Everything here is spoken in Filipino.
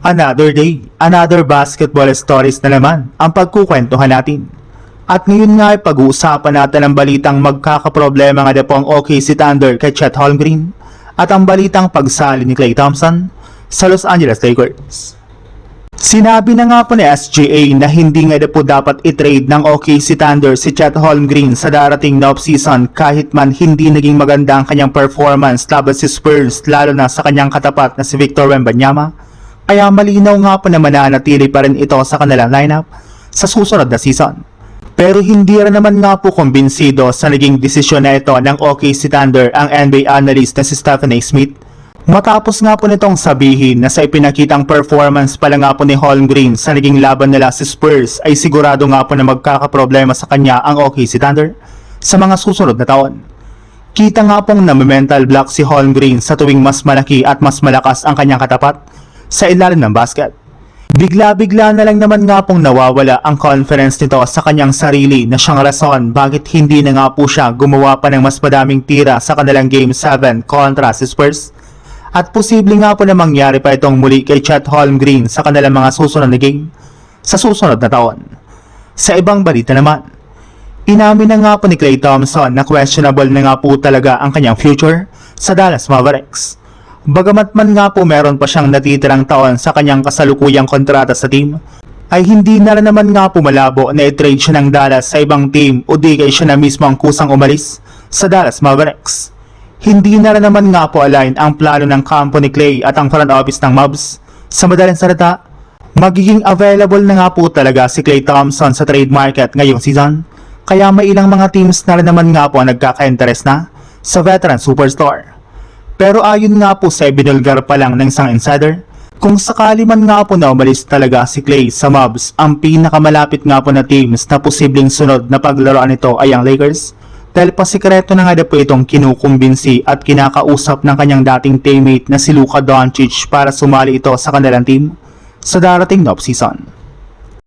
Another day, another basketball stories na naman ang pagkukwentuhan natin. At ngayon nga ay pag-uusapan natin ang balitang magkakaproblema nga na po ang OKC Thunder kay Chet Holmgren at ang balitang pagsali ni Klay Thompson sa Los Angeles Lakers. Sinabi na nga po ni SGA na hindi nga na po dapat i-trade ng OKC Thunder si Chet Holmgren sa darating na offseason kahit man hindi naging maganda ang kanyang performance laban si Spurs lalo na sa kanyang katapat na si Victor Wembanyama. Kaya malinaw nga po na mananatili pa rin ito sa kanilang lineup sa susunod na season. Pero hindi rin naman nga po kumbinsido sa naging desisyon na ito ng OKC Thunder ang NBA analyst na si Stephen A. Smith. Matapos nga po nitong sabihin na sa ipinakitang performance pala nga po ni Holmgren sa naging laban nila si Spurs ay sigurado nga po na magkakaproblema sa kanya ang OKC Thunder sa mga susunod na taon. Kita nga pong na-mental block si Holmgren sa tuwing mas malaki at mas malakas ang kanyang katapat sa ilalim ng basket. Bigla-bigla na lang naman nga pong nawawala ang confidence nito sa kanyang sarili na siyang rason bakit hindi na nga po siya gumawa pa ng mas madaming tira sa kanilang Game 7 kontra si Spurs. At posible nga po na mangyari pa itong muli kay Chet Holmgren sa kanilang mga susunod na game sa susunod na taon. Sa ibang balita naman, inamin na nga po ni Klay Thompson na questionable na nga po talaga ang kanyang future sa Dallas Mavericks. Bagamat man nga po meron pa siyang natitirang taon sa kanyang kasalukuyang kontrata sa team, ay hindi na rin naman nga po malabo na i-trade siya ng Dallas sa ibang team o di kay siya na mismo ang kusang umalis sa Dallas Mavericks. Hindi na rin naman nga po align ang plano ng kampo ni Klay at ang front office ng Mavs. Sa madaling salita, magiging available na nga po talaga si Klay Thompson sa trade market ngayong season, kaya may ilang mga teams na rin naman nga po nagkaka-interest na sa veteran superstar. Pero ayon nga po sa ibinulgar pa lang ng isang insider, kung sakali man nga po na umalis talaga si Klay sa Mavs, ang pinakamalapit nga po na teams na posibleng sunod na paglaruan nito ay ang Lakers, dahil pasikreto na nga po itong kinukumbinsi at kinakausap ng kanyang dating teammate na si Luka Doncic para sumali ito sa kanilang team sa darating na offseason.